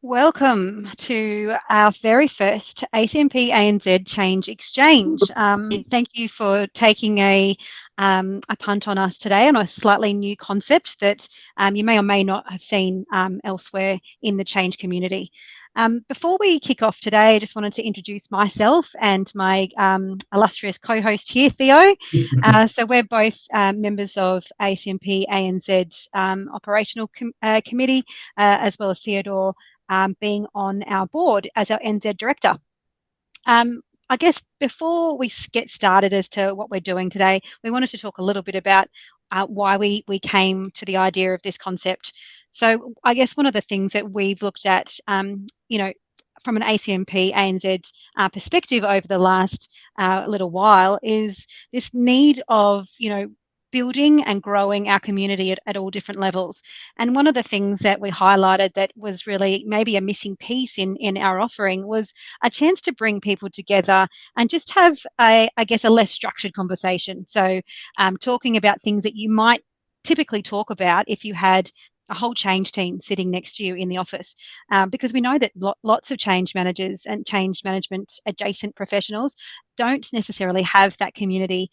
Welcome to our very first ACMP ANZ Change Exchange. Thank you for taking a punt on us today on a slightly new concept that you may or may not have seen elsewhere in the change community. Before we kick off today, I just wanted to introduce myself and my illustrious co-host here, Theo. So we're both members of ACMP ANZ Operational Committee, as well as Theodore being on our board as our NZ director. I guess before we get started as to what we're doing today, we wanted to talk a little bit about why we came to the idea of this concept. So I guess one of the things that we've looked at, from an ACMP ANZ perspective over the last little while is this need of, building and growing our community at all different levels. And one of the things that we highlighted that was really maybe a missing piece in our offering was a chance to bring people together and just have a less structured conversation. So talking about things that you might typically talk about if you had a whole change team sitting next to you in the office, because we know that lots of change managers and change management adjacent professionals don't necessarily have that community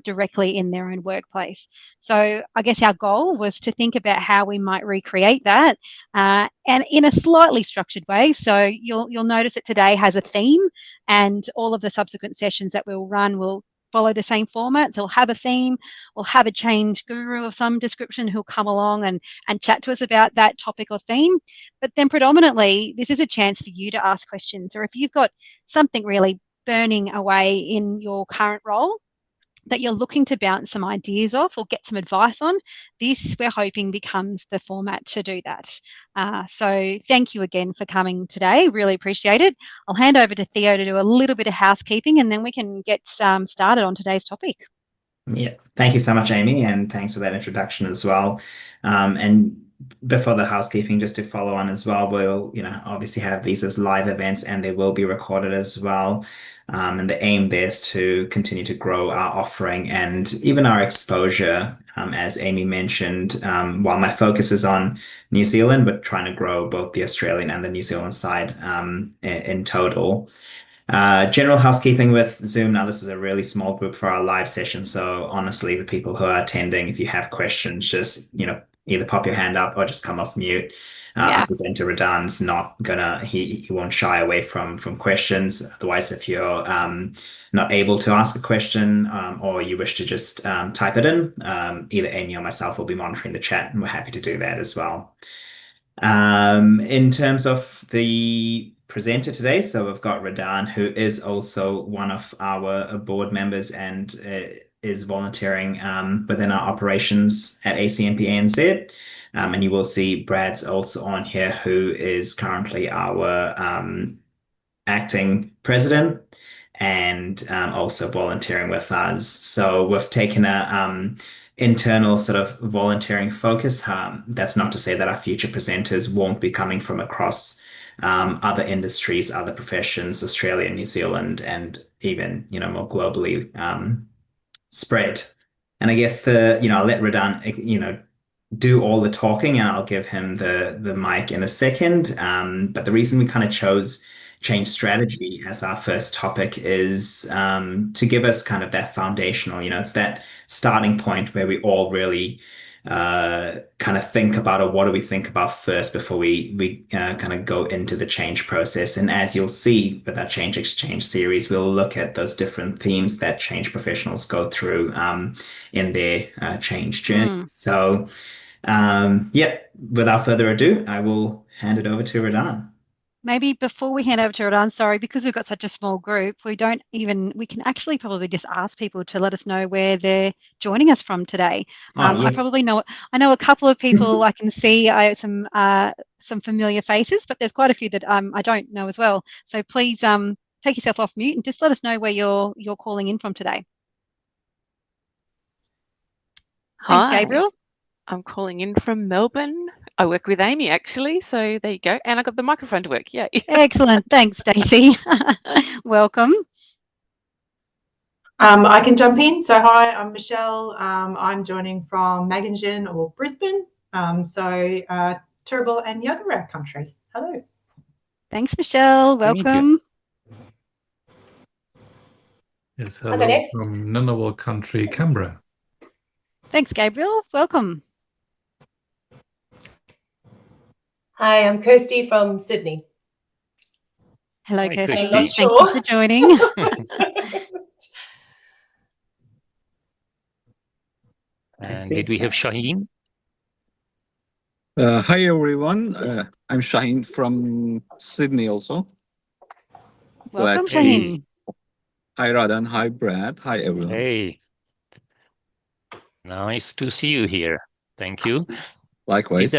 directly in their own workplace. So I guess our goal was to think about how we might recreate that, and in a slightly structured way. So you'll notice that today has a theme, and all of the subsequent sessions that we'll run will follow the same format. So we'll have a theme, we'll have a change guru of some description who'll come along and chat to us about that topic or theme. But then predominantly, this is a chance for you to ask questions, or if you've got something really burning away in your current role that you're looking to bounce some ideas off or get some advice on, this we're hoping becomes the format to do that. So thank you again for coming today. Really appreciate it. I'll hand over to Theo to do a little bit of housekeeping and then we can get started on today's topic. Yeah, thank you so much, Amy, and thanks for that introduction as well. And before the housekeeping, just to follow on as well, we'll, obviously have these as live events and they will be recorded as well. And the aim there is to continue to grow our offering and even our exposure, as Amy mentioned, while my focus is on New Zealand, but trying to grow both the Australian and the New Zealand side in total. General housekeeping with Zoom. Now, this is a really small group for our live session. So honestly, the people who are attending, if you have questions, just, either pop your hand up or just come off mute. Our presenter Radan's not gonna, he won't shy away from questions. Otherwise, if you're not able to ask a question or you wish to just type it in, either Amy or myself will be monitoring the chat and we're happy to do that as well. In terms of the presenter today, so we've got Radan, who is also one of our board members and is volunteering within our operations at ACMP ANZ. And you will see Brad's also on here, who is currently our acting president and also volunteering with us. So we've taken a internal sort of volunteering focus. That's not to say that our future presenters won't be coming from across other industries, other professions, Australia, New Zealand, and even, more globally spread. And I guess I'll let Radan, do all the talking and I'll give him the mic in a second. But the reason we kind of chose change strategy as our first topic is to give us kind of that foundational, it's that starting point where we all really kind of think about, or what do we think about first before we kind of go into the change process. And as you'll see with our Change Exchange series, we'll look at those different themes that change professionals go through in their change journey. So, without further ado, I will hand it over to Radan. Maybe before we hand over to Radan, sorry, because we've got such a small group, we can actually probably just ask people to let us know where they're joining us from today. Yes. I know a couple of people I can see some familiar faces, but there's quite a few that I don't know as well. So please take yourself off mute and just let us know where you're calling in from today. Thanks, Hi. Gabriel. I'm calling in from Melbourne. I work with Amy, actually, so there you go. And I got the microphone to work, yeah. Excellent. Thanks, Stacey. Welcome. I can jump in. So hi, I'm Michelle. I'm joining from Magangin or Brisbane. Turrbal and Yuggera country. Hello. Thanks, Michelle. to meet you. Welcome. Yes, the hello next. from Ngunnawal country, Canberra. Thanks, Gabriel. Welcome. Hi, I'm Kirsty from Sydney. Hello, Hi, Kirsty. Kirsty. I'm not Thank sure. you for joining. And did we have Shaheen? Hi everyone, I'm Shaheen from Sydney also. Welcome, Glad to meet- Shaheen. Hi Radan, hi Brad, hi everyone. Hey, nice to see you here. Thank you. Likewise.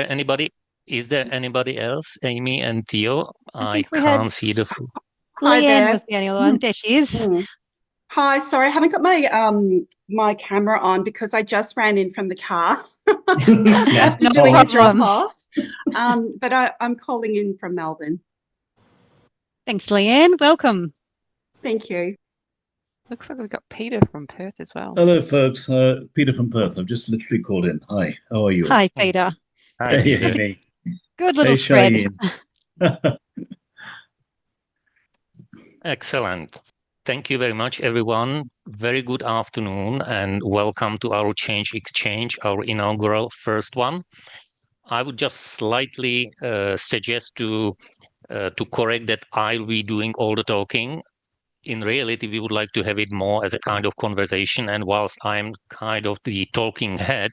Is there anybody else, Amy and Theo? I think we had can't see the full. Hi Leanne there. was the only one. There she is. Mm. Hi, sorry, I haven't got my my camera on because I just ran in from the car Yeah. after No doing a problem. drop off. But I'm calling in from Melbourne. Thanks, Leanne. Welcome. Thank you. Looks like we've got Peter from Perth as well. Hello, folks. Peter from Perth. I've just literally called in. Hi, how are you? Hi, Peter. Hi, Hey, Peter. Amy. Good little Hey, spread. Shaheen. Excellent. Thank you very much, everyone. Very good afternoon and welcome to our Change Exchange, our inaugural first one. I would just slightly suggest to correct that I'll be doing all the talking. In reality, we would like to have it more as a kind of conversation. And whilst I'm kind of the talking head,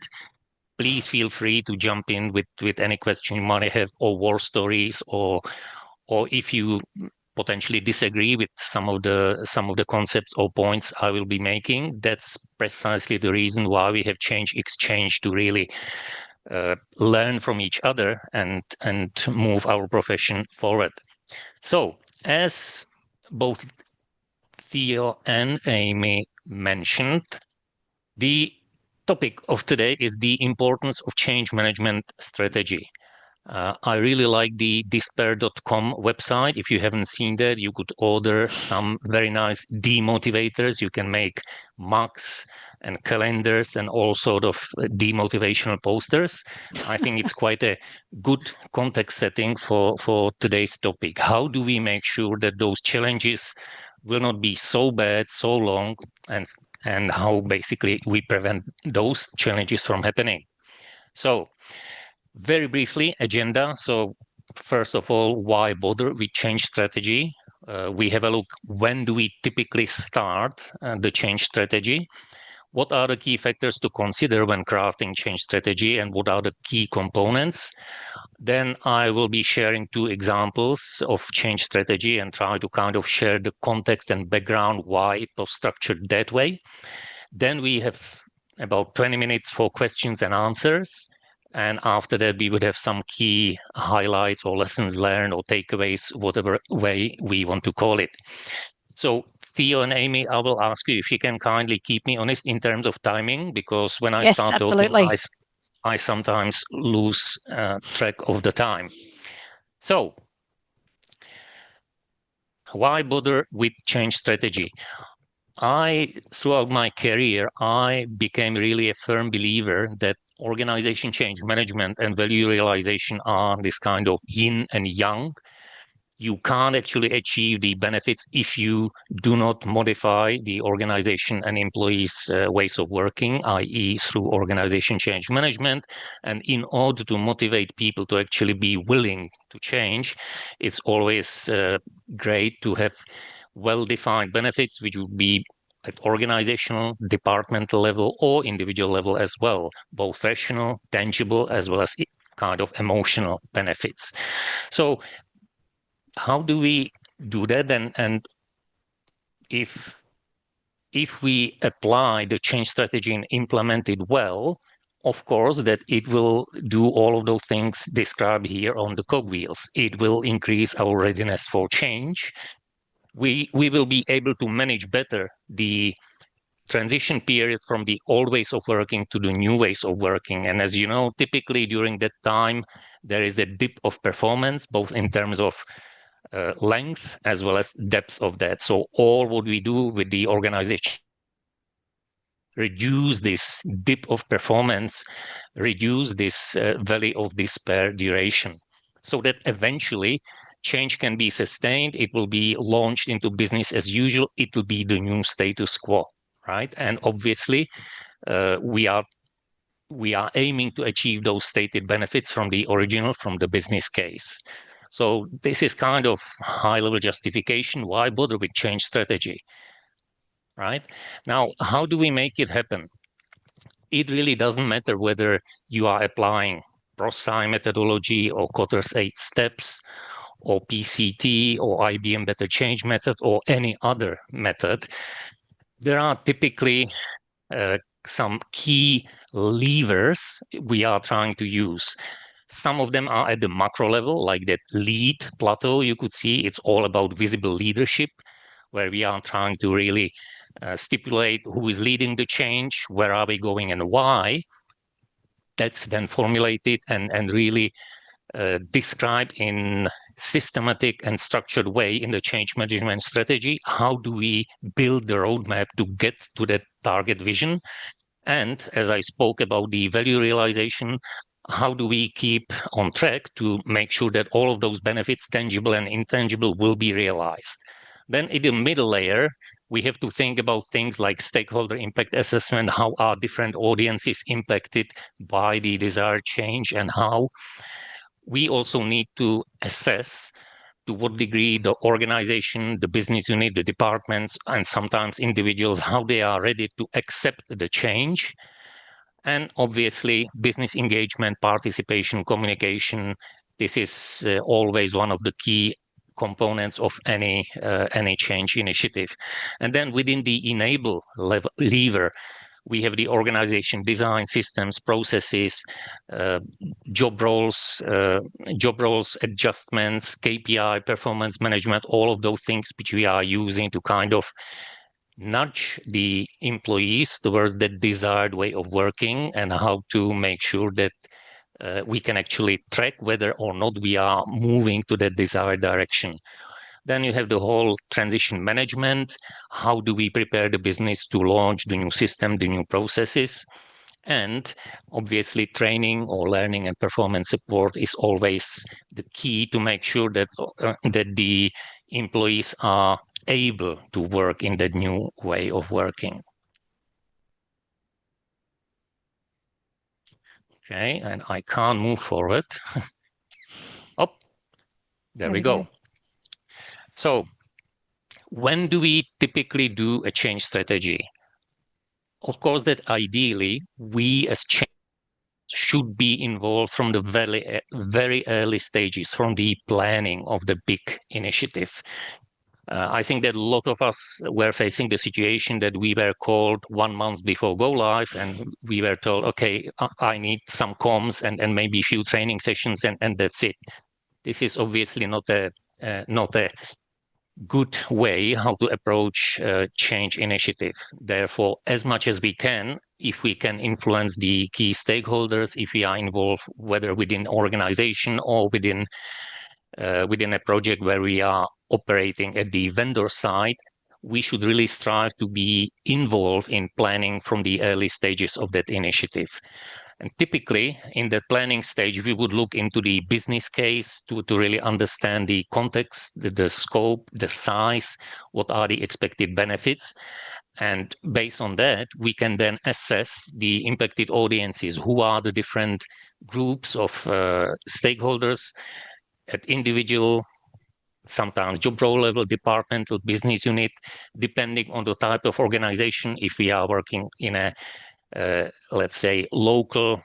please feel free to jump in with any question you might have, or war stories, or if you potentially disagree with some of the concepts or points I will be making. That's precisely the reason why we have Change Exchange, to really learn from each other and move our profession forward. So, as both Theo and Amy mentioned, the topic of today is the importance of change management strategy. I really like the despair.com website. If you haven't seen that, you could order some very nice demotivators. You can make mugs and calendars and all sort of demotivational posters. I think it's quite a good context setting for today's topic. How do we make sure that those challenges will not be so bad, so long, and how basically we prevent those challenges from happening? So, very briefly, agenda. So first of all, why bother with change strategy? We have a look, when do we typically start the change strategy? What are the key factors to consider when crafting change strategy, and what are the key components? Then I will be sharing 2 examples of change strategy and try to kind of share the context and background why it was structured that way. Then we have about 20 minutes for questions and answers. And after that, we would have some key highlights or lessons learned or takeaways, whatever way we want to call it. So Theo and Amy, I will ask you if you can kindly keep me honest in terms of timing, because when I Yes, start absolutely. talking, I sometimes lose track of the time. So why bother with change strategy? Throughout my career, I became really a firm believer that organization change management and value realization are this kind of yin and yang. You can't actually achieve the benefits if you do not modify the organization and employees' ways of working, i.e. through organization change management. And in order to motivate people to actually be willing to change, it's always great to have well-defined benefits, which would be at organizational, departmental level, or individual level as well, both rational, tangible, as well as kind of emotional benefits. So how do we do that? And if we apply the change strategy and implement it well, of course, that it will do all of those things described here on the cogwheels. It will increase our readiness for change. We will be able to manage better the transition period from the old ways of working to the new ways of working. And as you know, typically during that time, there is a dip of performance, both in terms of length as well as depth of that. So all what we do with the organization, reduce this dip of performance, reduce this valley of despair duration, so that eventually change can be sustained, it will be launched into business as usual, it will be the new status quo, right? And obviously, we are aiming to achieve those stated benefits from the original, from the business case. So this is kind of high-level justification. Why bother with change strategy, right? Now, how do we make it happen? It really doesn't matter whether you are applying ProSci methodology or Kotter's 8 steps or PCT or IBM Better Change method or any other method. There are typically some key levers we are trying to use. Some of them are at the macro level, like that lead plateau you could see. It's all about visible leadership, where we are trying to really stipulate who is leading the change, where are we going and why. That's then formulated and really described in systematic and structured way in the change management strategy. How do we build the roadmap to get to that target vision? And as I spoke about the value realization, how do we keep on track to make sure that all of those benefits, tangible and intangible, will be realized? Then in the middle layer, we have to think about things like stakeholder impact assessment. How are different audiences impacted by the desired change, and how we also need to assess to what degree the organization, the business unit, the departments, and sometimes individuals, how they are ready to accept the change. And obviously, business engagement, participation, communication, this is always one of the key components of any change initiative. And then within the enable lever, we have the organization design, systems, processes, job roles adjustments, KPI, performance management, all of those things which we are using to kind of nudge the employees towards that desired way of working, and how to make sure that we can actually track whether or not we are moving to that desired direction. Then you have the whole transition management. How do we prepare the business to launch the new system, the new processes? And obviously, training or learning and performance support is always the key to make sure that that the employees are able to work in that new way of working. Okay, and I can't move forward. Oh, there we go. So when do we typically do a change strategy? Of course, that ideally we as change should be involved from the very early stages, from the planning of the big initiative. I think that a lot of us were facing the situation that we were called 1 month before go live, and we were told, okay, I need some comms and maybe a few training sessions, and that's it. This is obviously not a good way how to approach change initiative. Therefore, as much as we can, if we can influence the key stakeholders, if we are involved, whether within organization or within a project where we are operating at the vendor side, we should really strive to be involved in planning from the early stages of that initiative. And typically, in the planning stage, we would look into the business case to really understand the context, the scope, the size, what are the expected benefits. And based on that, we can then assess the impacted audiences. Who are the different groups of stakeholders at individual, sometimes job role level, departmental, business unit, depending on the type of organization. If we are working in a let's say, local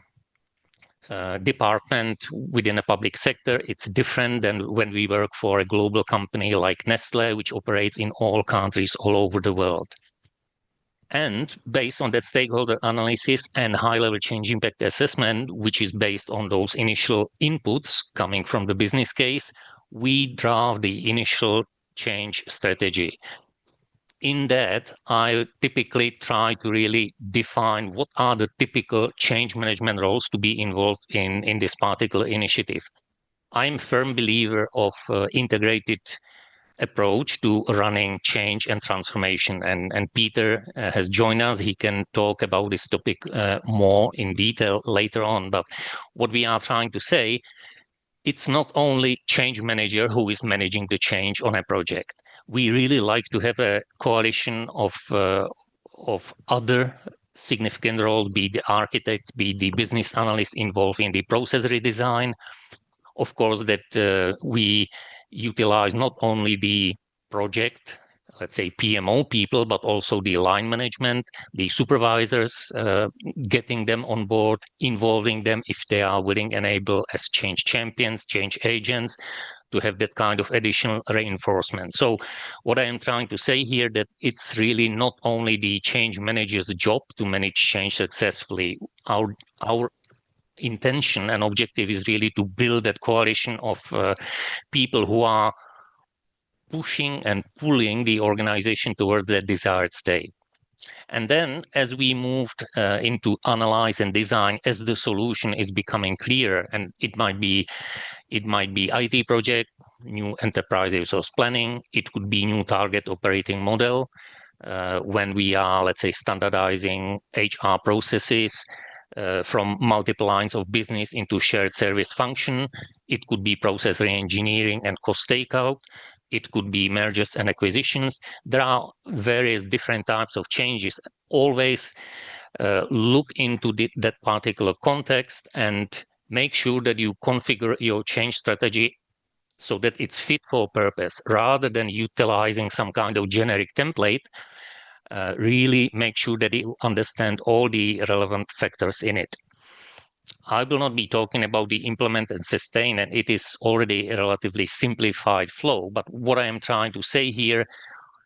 department within a public sector, it's different than when we work for a global company like Nestle, which operates in all countries all over the world. And based on that stakeholder analysis and high-level change impact assessment, which is based on those initial inputs coming from the business case, we draft the initial change strategy. In that, I typically try to really define what are the typical change management roles to be involved in this particular initiative. I'm a firm believer of integrated approach to running change and transformation. And Peter has joined us. He can talk about this topic more in detail later on. But what we are trying to say, it's not only change manager who is managing the change on a project. We really like to have a coalition of other significant roles, be the architects, be the business analysts involved in the process redesign. Of course, that we utilize not only the project, let's say PMO people, but also the line management, the supervisors, getting them on board, involving them if they are willing and able as change champions, change agents, to have that kind of additional reinforcement. So what I am trying to say here, that it's really not only the change manager's job to manage change successfully. Our intention and objective is really to build that coalition of people who are pushing and pulling the organization towards that desired state. And then as we moved into analyze and design, as the solution is becoming clearer, and it might be IT project, new enterprise resource planning, it could be new target operating model, when we are, let's say, standardizing HR processes from multiple lines of business into shared service function. It could be process reengineering and cost takeout. It could be mergers and acquisitions. There are various different types of changes. Always look into that particular context and make sure that you configure your change strategy so that it's fit for purpose, rather than utilizing some kind of generic template. Really make sure that you understand all the relevant factors in it. I will not be talking about the implement and sustain, and it is already a relatively simplified flow. But what I am trying to say here,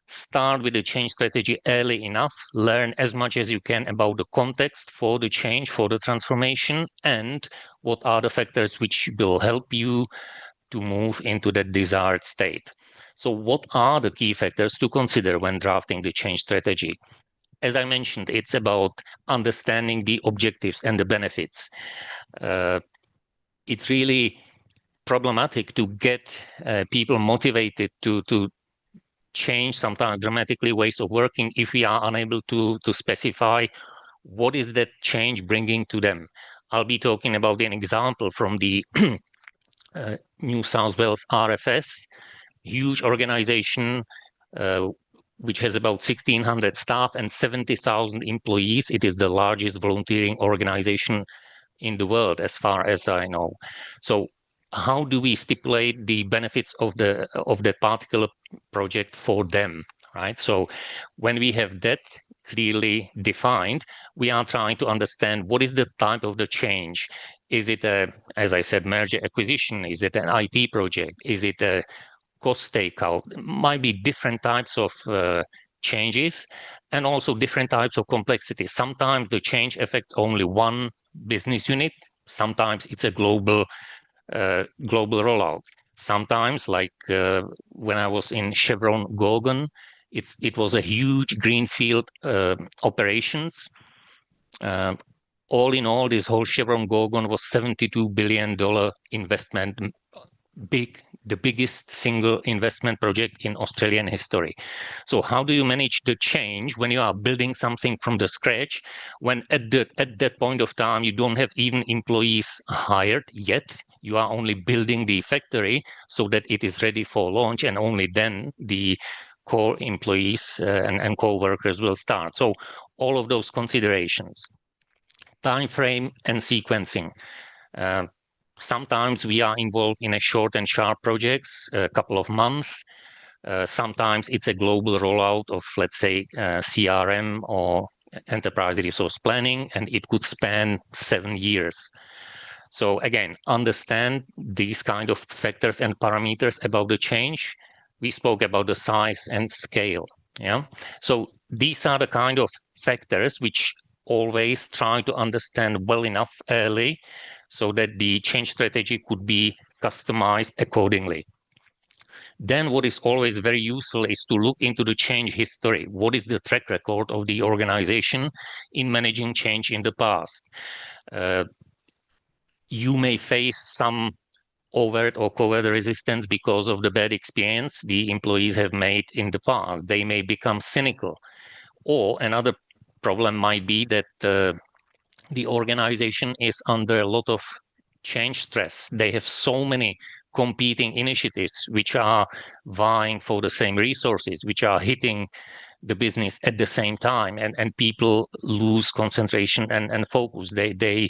start with the change strategy early enough, learn as much as you can about the context for the change, for the transformation, and what are the factors which will help you to move into that desired state. So what are the key factors to consider when drafting the change strategy? As I mentioned, it's about understanding the objectives and the benefits. It's really problematic to get people motivated to change sometimes dramatically ways of working if we are unable to specify what is that change bringing to them. I'll be talking about an example from the New South Wales RFS, huge organization which has about 1,600 staff and 70,000 employees. It is the largest volunteering organization in the world, as far as I know. So how do we stipulate the benefits of that particular project for them, right? So when we have that clearly defined, we are trying to understand what is the type of the change. Is it a, as I said, merger acquisition? Is it an IT project? Is it a cost takeout? Might be different types of changes, and also different types of complexity. Sometimes the change affects only one business unit. Sometimes it's a global rollout. Sometimes, like when I was in Chevron Gorgon, it was a huge greenfield operations. All in all, this whole Chevron Gorgon was $72 billion investment, the biggest single investment project in Australian history. So how do you manage the change when you are building something from the scratch, when at that point of time you don't have even employees hired yet? You are only building the factory so that it is ready for launch, and only then the core employees and core workers will start. So all of those considerations. Time frame and sequencing. Sometimes we are involved in a short and sharp projects, a couple of months. Sometimes it's a global rollout of, let's say, CRM or enterprise resource planning, and it could span 7 years. So again, understand these kind of factors and parameters about the change. We spoke about the size and scale. Yeah. So these are the kind of factors which always try to understand well enough early, so that the change strategy could be customized accordingly. Then what is always very useful is to look into the change history. What is the track record of the organization in managing change in the past? You may face some overt or covert resistance because of the bad experience the employees have made in the past. They may become cynical. Or another problem might be that the organization is under a lot of change stress. They have so many competing initiatives which are vying for the same resources, which are hitting the business at the same time, and people lose concentration and focus. They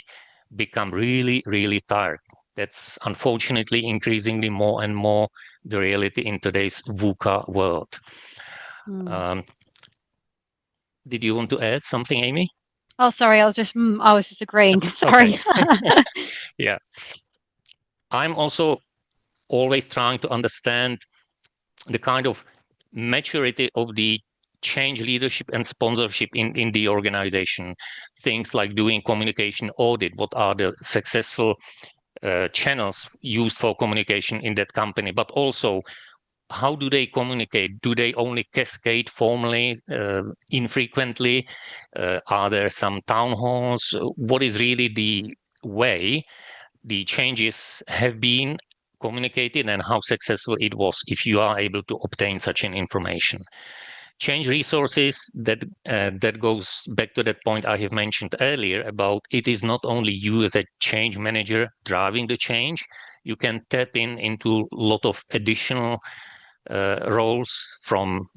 become really, really tired. That's unfortunately increasingly more and more the reality in today's VUCA world. Did you want to add something, Amy? Oh, sorry, I was just agreeing. Sorry. Okay. Yeah. I'm also always trying to understand the kind of maturity of the change leadership and sponsorship in the organization. Things like doing communication audit. What are the successful channels used for communication in that company? But also, how do they communicate? Do they only cascade formally, infrequently? Are there some town halls? What is really the way the changes have been communicated and how successful it was if you are able to obtain such an information? Change resources, that goes back to that point I have mentioned earlier about it is not only you as a change manager driving the change. You can tap into a lot of additional roles from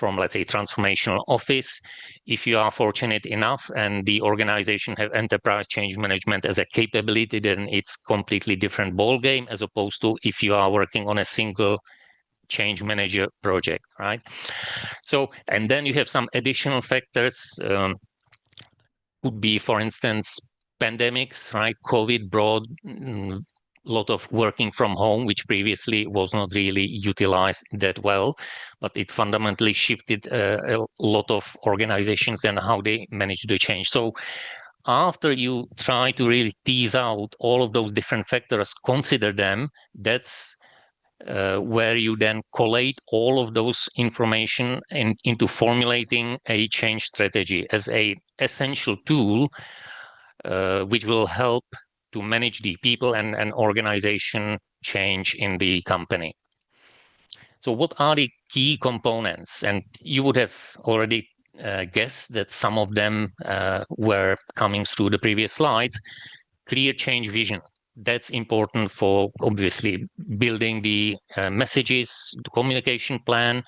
let's say transformational office. If you are fortunate enough and the organization have enterprise change management as a capability, then it's completely different ball game as opposed to if you are working on a single change manager project, right? So, and then you have some additional factors. Could be, for instance, pandemics, right? COVID brought a lot of working from home, which previously was not really utilized that well, but it fundamentally shifted a lot of organizations and how they manage the change. So after you try to really tease out all of those different factors, consider them, that's where you then collate all of those information into formulating a change strategy as a essential tool which will help to manage the people and organization change in the company. So what are the key components? And you would have already guessed that some of them were coming through the previous slides. Clear change vision. That's important for obviously building the messages, the communication plan.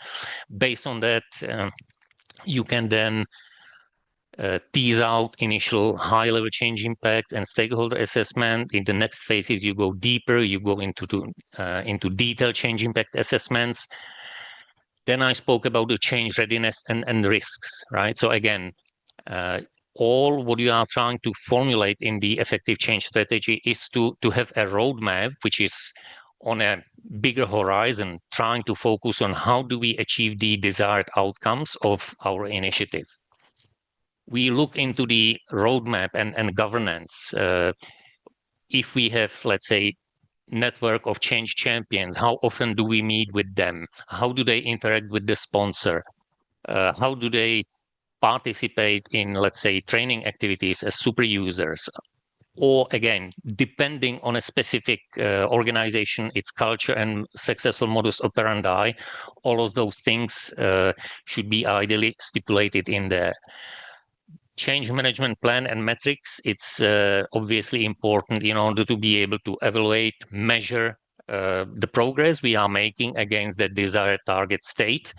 Based on that, you can then tease out initial high-level change impacts and stakeholder assessment. In the next phases, you go deeper, you go into detailed change impact assessments. Then I spoke about the change readiness and risks, right? So again, all what you are trying to formulate in the effective change strategy is to have a roadmap, which is on a bigger horizon, trying to focus on how do we achieve the desired outcomes of our initiative. We look into the roadmap and governance. If we have, let's say, network of change champions, how often do we meet with them? How do they interact with the sponsor? How do they participate in, let's say, training activities as super users? Or again, depending on a specific organization, its culture and successful modus operandi, all of those things should be ideally stipulated in there. Change management plan and metrics, it's obviously important in order to be able to evaluate, measure the progress we are making against the desired target state.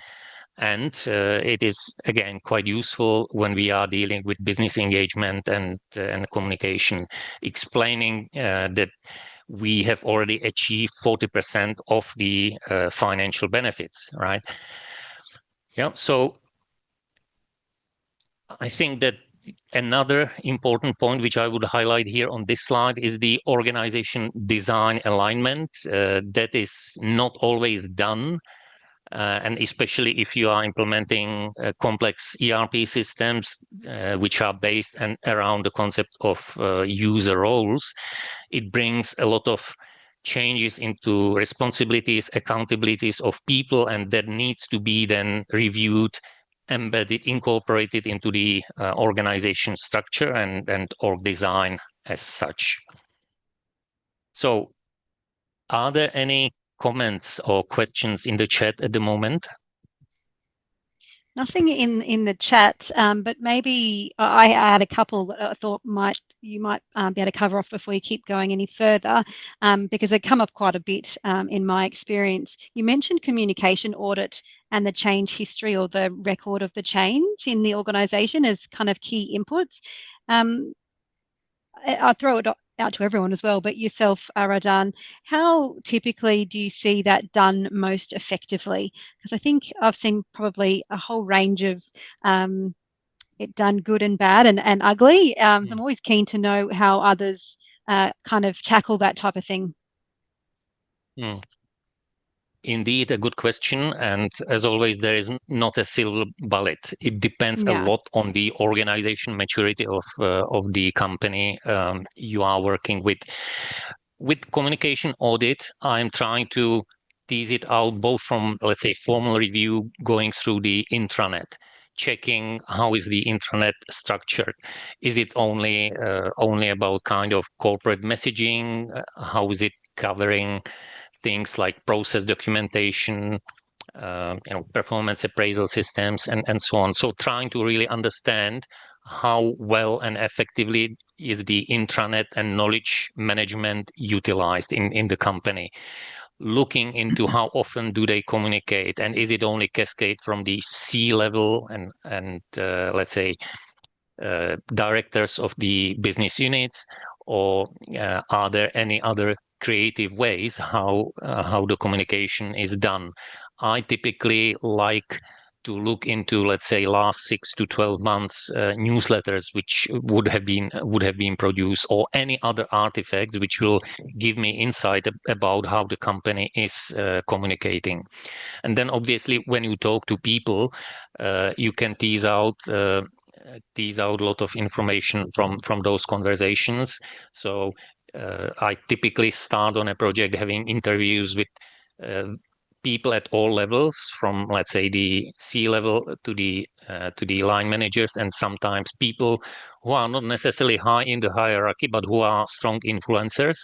And it is, again, quite useful when we are dealing with business engagement and communication, explaining that we have already achieved 40% of the financial benefits, right? Yeah, so I think that another important point which I would highlight here on this slide is the organization design alignment. That is not always done. And especially if you are implementing complex ERP systems, which are based around the concept of user roles, it brings a lot of changes into responsibilities, accountabilities of people, and that needs to be then reviewed, embedded, incorporated into the organization structure and org design as such. So are there any comments or questions in the chat at the moment? Nothing in the chat, but maybe I had a couple that I thought you might be able to cover off before you keep going any further, because they come up quite a bit in my experience. You mentioned communication audit and the change history or the record of the change in the organisation as kind of key inputs. I'll throw it out to everyone as well, but yourself, Radan, how typically do you see that done most effectively? Because I think I've seen probably a whole range of it done good and bad and ugly. So I'm always keen to know how others kind of tackle that type of thing. Indeed, a good question. And as always, there is not a silver bullet. It depends a lot on the organization maturity of the company you are working with. With communication audit, I'm trying to tease it out both from, let's say, formal review, going through the intranet, checking how is the intranet structured. Is it only about kind of corporate messaging? How is it covering things like process documentation, performance appraisal systems, and so on. So trying to really understand how well and effectively is the intranet and knowledge management utilized in the company. Looking into how often do they communicate, and is it only cascade from the C level and let's say directors of the business units, or are there any other creative ways how the communication is done? I typically like to look into, let's say, last 6 to 12 months newsletters which would have been produced, or any other artifacts which will give me insight about how the company is communicating. And then obviously when you talk to people, you can tease out a lot of information from those conversations. So I typically start on a project having interviews with people at all levels, from, let's say, the C level to the line managers, and sometimes people who are not necessarily high in the hierarchy, but who are strong influencers.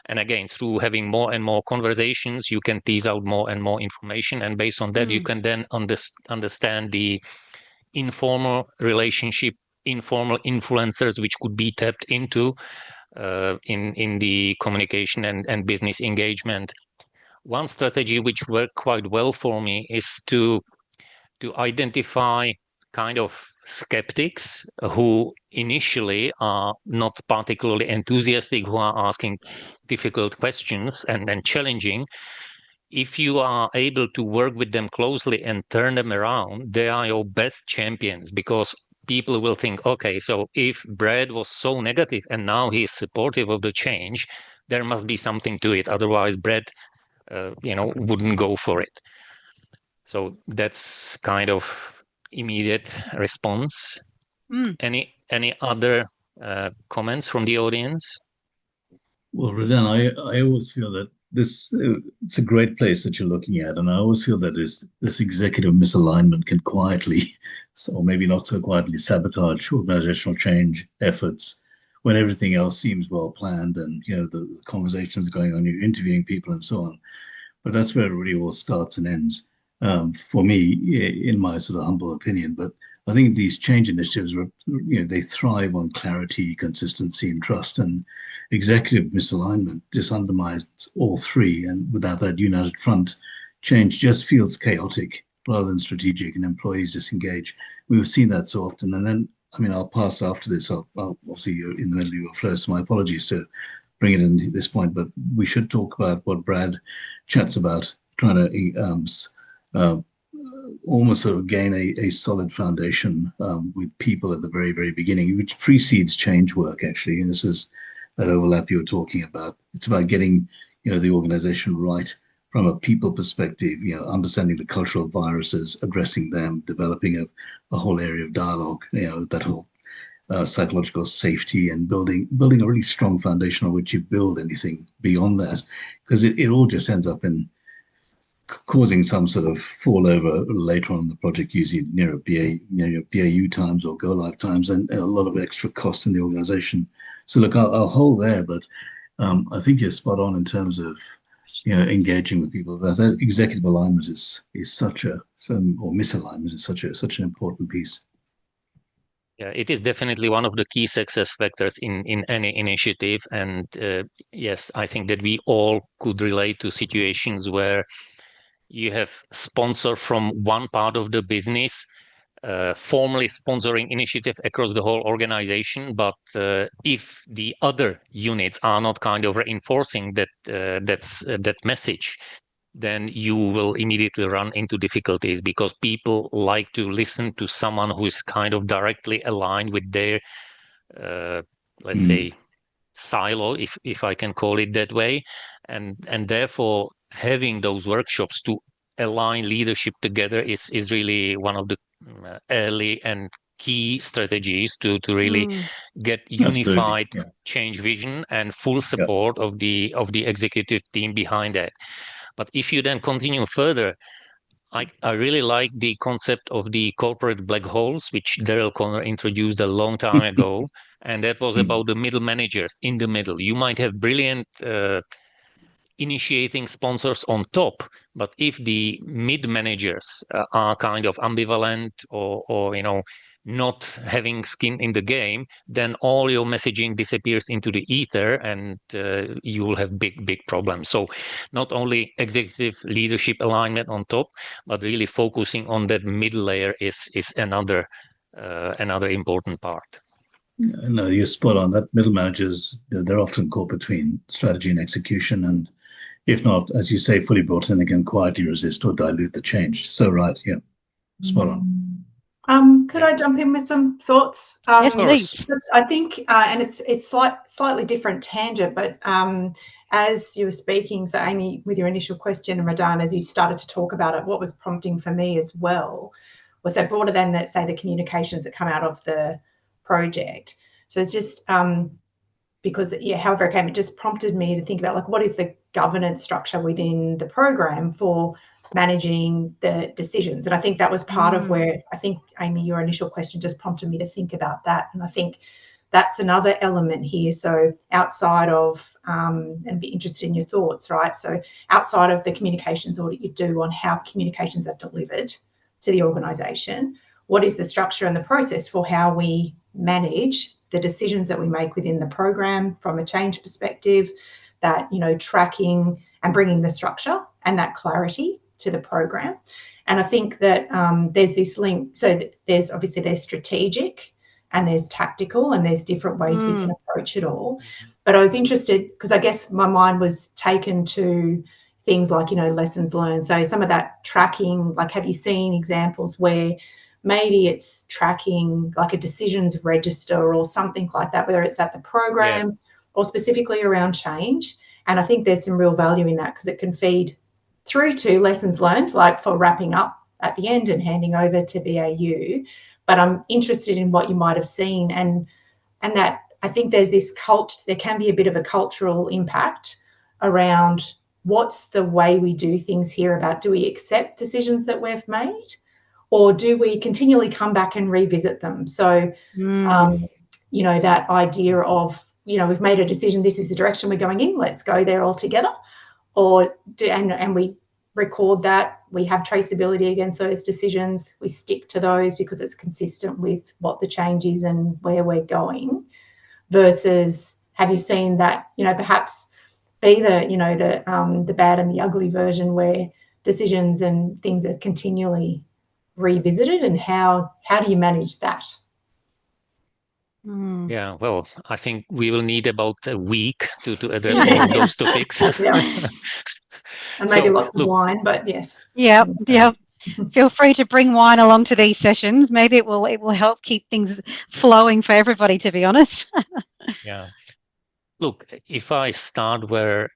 And again, through having more and more conversations, you can tease out more and more information. And based on that, you can then understand the informal relationship, informal influencers which could be tapped into in the communication and business engagement. One strategy which worked quite well for me is to identify kind of skeptics who initially are not particularly enthusiastic, who are asking difficult questions and challenging. If you are able to work with them closely and turn them around, they are your best champions, because people will think, okay, so if Brad was so negative and now he is supportive of the change, there must be something to it. Otherwise, Brad, wouldn't go for it. So that's kind of immediate response. Any other comments from the audience? Well, Radan, I always feel that it's a great place that you're looking at, and I always feel that this executive misalignment can quietly, or maybe not so quietly, sabotage organizational change efforts when everything else seems well planned, and the conversations going on, you're interviewing people and so on. But that's where it really all starts and ends, for me, in my sort of humble opinion. But I think these change initiatives, they thrive on clarity, consistency, and trust. And executive misalignment just undermines all three. And without that united front, change just feels chaotic rather than strategic, and employees disengage. We've seen that so often. And then, I'll pass after this. I'll obviously, you're in the middle of your flow, so my apologies to bring it in at this point. But we should talk about what Brad chats about, trying to almost sort of gain a solid foundation with people at the very, very beginning, which precedes change work, actually. And this is that overlap you were talking about. It's about getting, the organization right from a people perspective, understanding the cultural viruses, addressing them, developing a whole area of dialogue, that whole psychological safety, and building a really strong foundation on which you build anything beyond that, because it all just ends up in causing some sort of fallover later on in the project, using BAU times or go live times, and a lot of extra costs in the organization. So look, I'll hold there, but I think you're spot on in terms of engaging with people. That executive alignment is such a or misalignment is such an important piece. Yeah, it is definitely one of the key success factors in any initiative. And yes, I think that we all could relate to situations where you have sponsor from one part of the business formally sponsoring initiative across the whole organization, but if the other units are not kind of reinforcing that message, then you will immediately run into difficulties, because people like to listen to someone who is kind of directly aligned with their let's say silo, if I can call it that way, and therefore having those workshops to align leadership together is really one of the early and key strategies to really get unified change vision and full support of the executive team behind that. But if you then continue further, I really like the concept of the corporate black holes, which Daryl Conner introduced a long time ago, and that was about the middle managers in the middle. You might have brilliant initiating sponsors on top, but if the mid managers are kind of ambivalent or not having skin in the game, then all your messaging disappears into the ether, and you will have big problems. So not only executive leadership alignment on top, but really focusing on that middle layer is another important part. No, you're spot on. That middle managers, they're often caught between strategy and execution, and if not, as you say, fully brought in, they can quietly resist or dilute the change. So right, yeah, spot on. Could I jump in with some thoughts? Yes, please. I think, and it's slightly different tangent, but as you were speaking, so Amy, with your initial question, and Radan, as you started to talk about it, what was prompting for me as well was so broader than that, say, the communications that come out of the project. So it's just because, however it came, it just prompted me to think about, like, what is the governance structure within the program for managing the decisions? And I think that was part of where, I think, Amy, your initial question just prompted me to think about that. And I think that's another element here. So outside of, and be interested in your thoughts, right? So outside of the communications audit you do on how communications are delivered to the organisation, what is the structure and the process for how we manage the decisions that we make within the program from a change perspective, that, tracking and bringing the structure and that clarity to the program. And I think that there's this link. So there's strategic and there's tactical, and there's different ways we can approach it all. But I was interested because I guess my mind was taken to things like, lessons learned. So some of that tracking, like, have you seen examples where maybe it's tracking like a decisions register or something like that, whether it's at the program or specifically around change? And I think there's some real value in that, because it can feed through to lessons learned, like for wrapping up at the end and handing over to BAU. But I'm interested in what you might have seen, and that I think there's this there can be a bit of a cultural impact around what's the way we do things here. About, do we accept decisions that we've made, or do we continually come back and revisit them? So, that idea of, we've made a decision, this is the direction we're going in, let's go there all together. And we record that, we have traceability against those decisions, we stick to those because it's consistent with what the change is and where we're going, versus, have you seen that, perhaps be the bad and the ugly version, where decisions and things are continually revisited, and how do you manage that? Yeah, well, I think we will need about a week to address all of those topics. And maybe lots of wine, but yes. Yeah. Feel free to bring wine along to these sessions. Maybe it will help keep things flowing for everybody, to be honest. Yeah. Look, if I start where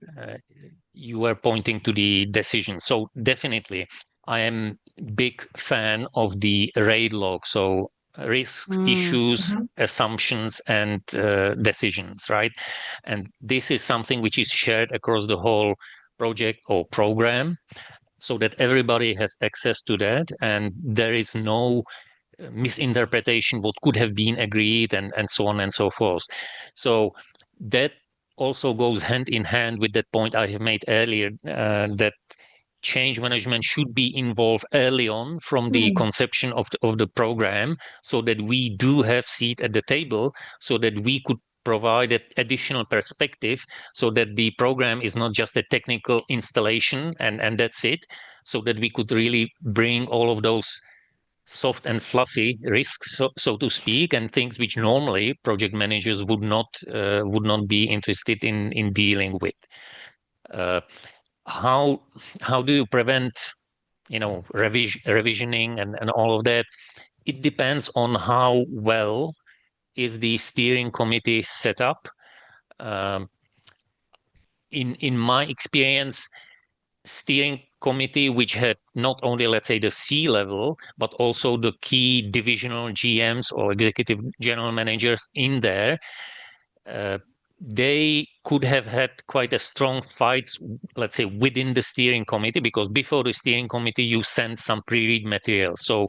you were pointing to the decision, so definitely I am big fan of the RAID log. So risks, issues, assumptions, and decisions, right? And this is something which is shared across the whole project or program, so that everybody has access to that, and there is no misinterpretation what could have been agreed, and so on and so forth. So that also goes hand in hand with that point I have made earlier, that change management should be involved early on from the conception of the program, so that we do have seat at the table, so that we could provide an additional perspective, so that the program is not just a technical installation and that's it, so that we could really bring all of those soft and fluffy risks, so to speak, and things which normally project managers would not be interested in dealing with. How do you prevent, revisioning and all of that? It depends on how well is the steering committee set up. In my experience, steering committee which had not only, let's say, the C level, but also the key divisional GMs or executive general managers in there, they could have had quite a strong fights, let's say, within the steering committee, because before the steering committee, you send some pre-read material. So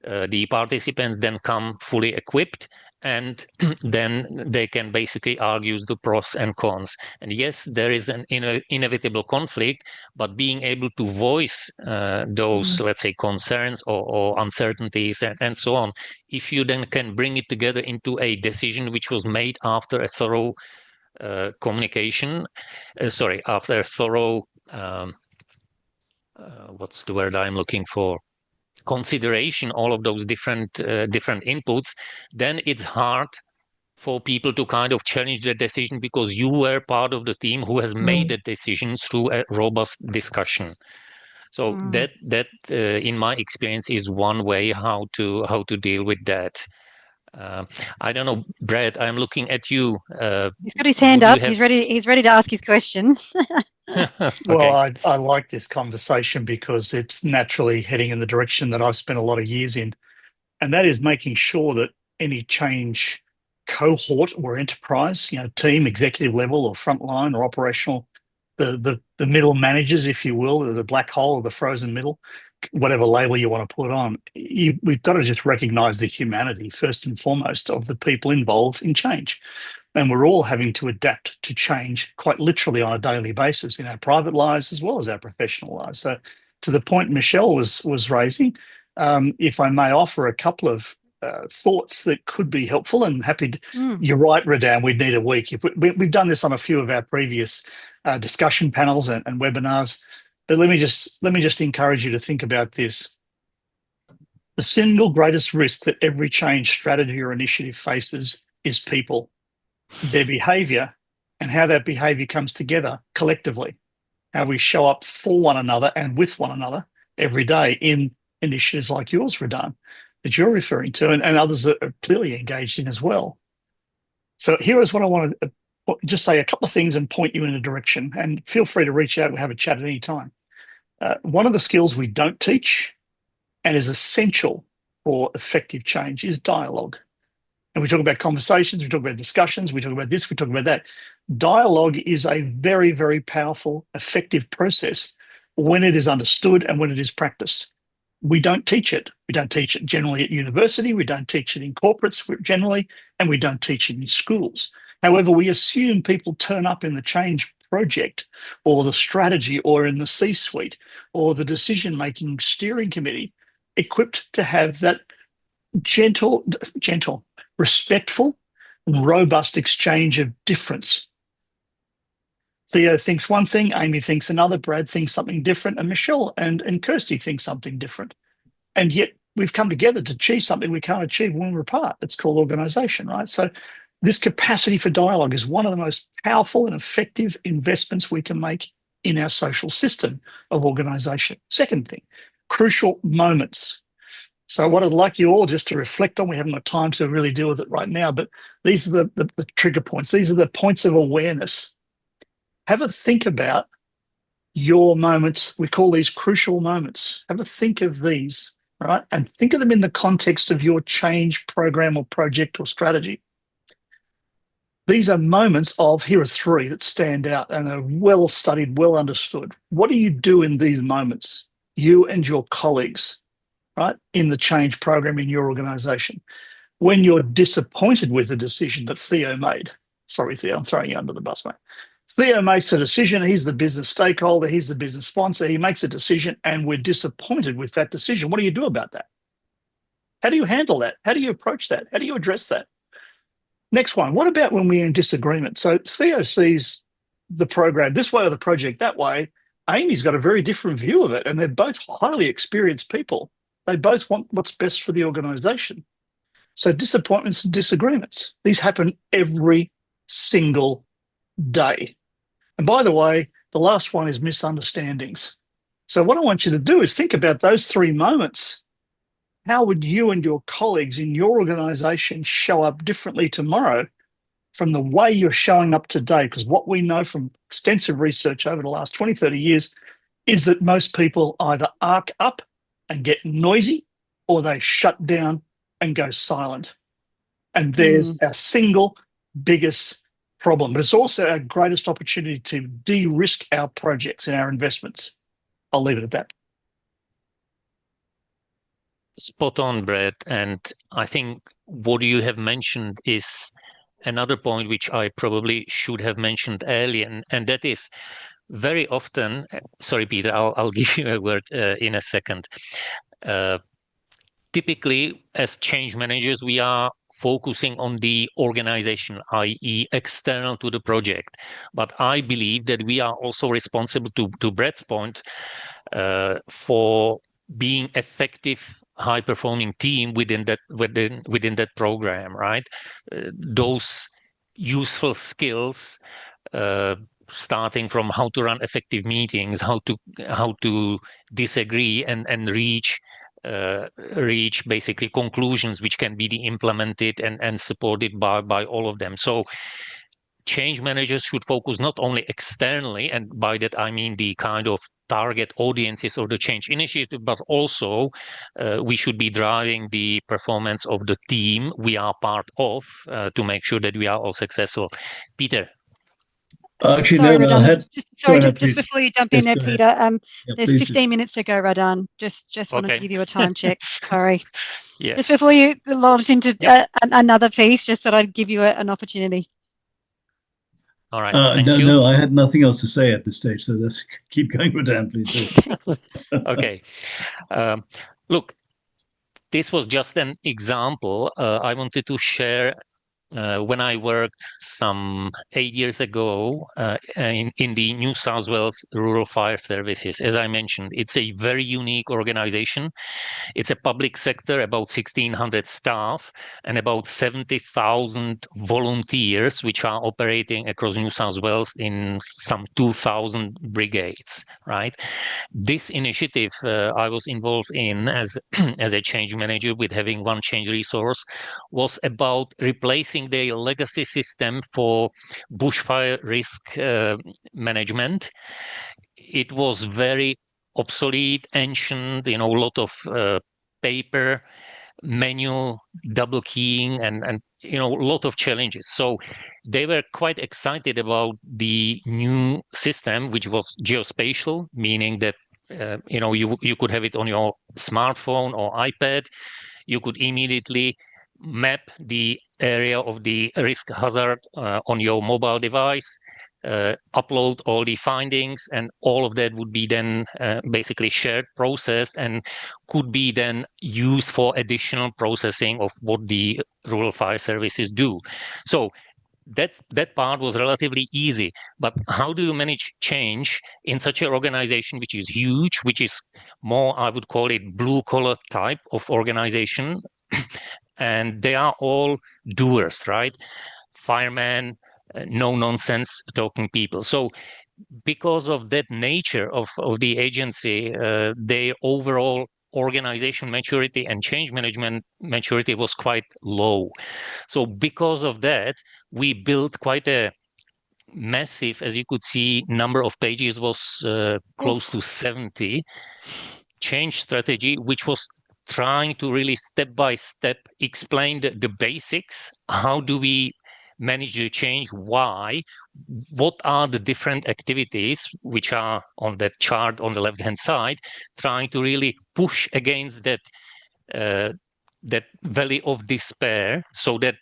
the participants then come fully equipped, and then they can basically argue the pros and cons. And yes, there is an inevitable conflict, but being able to voice those, let's say, concerns or uncertainties and so on, if you then can bring it together into a decision which was made after a thorough communication, after a thorough, what's the word I'm looking for? Consideration, all of those different inputs, then it's hard for people to kind of challenge the decision, because you were part of the team who has made the decision through a robust discussion. So that in my experience is one way how to deal with that. I don't know, Brad, I'm looking at you. He's got his hand up. He's ready to ask his question. Okay. Well, I like this conversation because it's naturally heading in the direction that I've spent a lot of years in, and that is making sure that any change cohort or enterprise, team, executive level or frontline or operational, the middle managers, if you will, or the black hole or the frozen middle, whatever label you want to put on, we've got to just recognize the humanity first and foremost of the people involved in change. And we're all having to adapt to change quite literally on a daily basis in our private lives as well as our professional lives. So to the point Michelle was raising, if I may offer a couple of thoughts that could be helpful, and happy to, you're right, Radan, we'd need a week. We've done this on a few of our previous discussion panels and webinars, but let me just encourage you to think about this. The single greatest risk that every change strategy or initiative faces is people, their behavior, and how that behavior comes together collectively, how we show up for one another and with one another every day in initiatives like yours, Radan, that you're referring to, and others that are clearly engaged in as well. So here is what I want to just say a couple of things and point you in a direction, and feel free to reach out and have a chat at any time. One of the skills we don't teach and is essential for effective change is dialogue. And we talk about conversations, we talk about discussions, we talk about this, we talk about that. Dialogue is a very, very powerful, effective process when it is understood and when it is practiced. We don't teach it. We don't teach it generally at university. We don't teach it in corporates generally, and we don't teach it in schools. However, we assume people turn up in the change project or the strategy or in the C-suite or the decision-making steering committee equipped to have that gentle, respectful, and robust exchange of difference. Theo thinks one thing, Amy thinks another, Brad thinks something different, and Michelle and Kirsty think something different. And yet we've come together to achieve something we can't achieve when we're apart. It's called organisation, right? So this capacity for dialogue is one of the most powerful and effective investments we can make in our social system of organisation. Second thing, crucial moments. So what I'd like you all just to reflect on, we haven't got time to really deal with it right now, but these are the trigger points. These are the points of awareness. Have a think about your moments. We call these crucial moments. Have a think of these, right? And think of them in the context of your change program or project or strategy. These are moments of, here are three that stand out and are well studied, well understood. What do you do in these moments, you and your colleagues, right, in the change program in your organisation? When you're disappointed with the decision that Theo made, Sorry, Theo, I'm throwing you under the bus, mate. Theo makes a decision. He's the business stakeholder. He's the business sponsor. He makes a decision and we're disappointed with that decision. What do you do about that? How do you handle that? How do you approach that? How do you address that? Next one, what about when we're in disagreement? So Theo sees the program this way or the project that way. Amy's got a very different view of it, and they're both highly experienced people. They both want what's best for the organisation. So disappointments and disagreements, these happen every single day. And by the way, the last one is misunderstandings. So what I want you to do is think about those 3 moments. How would you and your colleagues in your organisation show up differently tomorrow from the way you're showing up today? Because what we know from extensive research over the last 20, 30 years is that most people either arc up and get noisy or they shut down and go silent. And there's our single biggest problem. But it's also our greatest opportunity to de-risk our projects and our investments. I'll leave it at that. Spot on, Brett. And I think what you have mentioned is another point which I probably should have mentioned earlier, and that is very often, sorry, Peter, I'll give you a word in a second. Typically, as change managers, we are focusing on the organization, i.e. external to the project. But I believe that we are also responsible, to Brett's point, for being effective, high-performing team within that program, right? Those useful skills, starting from how to run effective meetings, how to disagree and reach basically conclusions which can be implemented and supported by all of them. So change managers should focus not only externally, and by that I mean the kind of target audiences of the change initiative, but also we should be driving the performance of the team we are part of to make sure that we are all successful. Peter. Actually, sorry, no, Radan. Just please. before you jump Yes, in there, go ahead. Peter, Yeah, there's please. 15 minutes to go, Radan. Just wanted Okay. to give you a time check. Sorry. Yes. Just before you launch into Yep. another piece, just thought I'd give you an opportunity. All right. Thank you. No, I had nothing else to say at this stage, so let's keep going, Radan, please. Okay. Look, this was just an example I wanted to share. When I worked some 8 years ago in the New South Wales Rural Fire Services, as I mentioned, it's a very unique organization. It's a public sector, about 1,600 staff and about 70,000 volunteers, which are operating across New South Wales in some 2,000 brigades, right? This initiative I was involved in as a change manager with having one change resource was about replacing the legacy system for bushfire risk management. It was very obsolete, ancient, a lot of paper, manual double keying, and a lot of challenges. So they were quite excited about the new system, which was geospatial, meaning that you could have it on your smartphone or iPad. You could immediately map the area of the risk hazard on your mobile device, upload all the findings, and all of that would be then basically shared, processed, and could be then used for additional processing of what the rural fire services do. So that part was relatively easy. But how do you manage change in such an organization which is huge, which is more, I would call it, blue-collar type of organization? And they are all doers, right? Firemen, no-nonsense talking people. So because of that nature of the agency, their overall organization maturity and change management maturity was quite low. So because of that, we built quite a massive, as you could see, number of pages was close to 70 change strategy, which was trying to really step by step explain the basics. How do we manage the change? Why? What are the different activities which are on that chart on the left hand side, trying to really push against that valley of despair, so that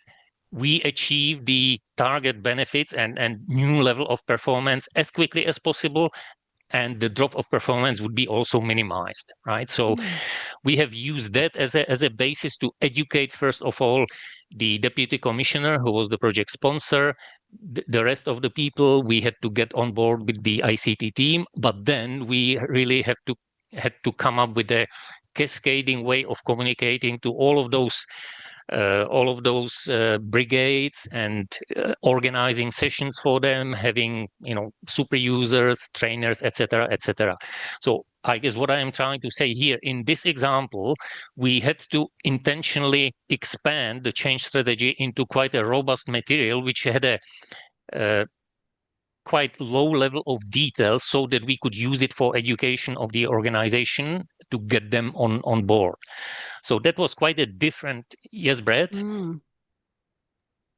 we achieve the target benefits and new level of performance as quickly as possible, and the drop of performance would be also minimized, right? So we have used that as a basis to educate, first of all, the deputy commissioner, who was the project sponsor, the rest of the people. We had to get on board with the ICT team, but then we really had to come up with a cascading way of communicating to all of those brigades, and organizing sessions for them, having super users, trainers, etc., etc. So I guess what I am trying to say here in this example, we had to intentionally expand the change strategy into quite a robust material, which had a quite low level of detail, so that we could use it for education of the organization to get them on board. So that was quite a different. Yes, Brett?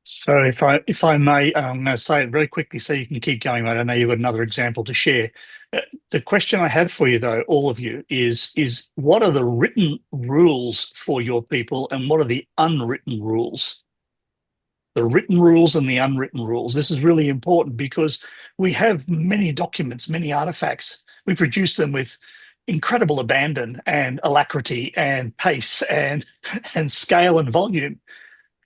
So if I may, I'm going to say it very quickly so you can keep going, mate. I know you've got another example to share. The question I have for you, though, all of you, is what are the written rules for your people, and what are the unwritten rules? The written rules and the unwritten rules. This is really important because we have many documents, many artifacts. We produce them with incredible abandon and alacrity and pace and scale and volume.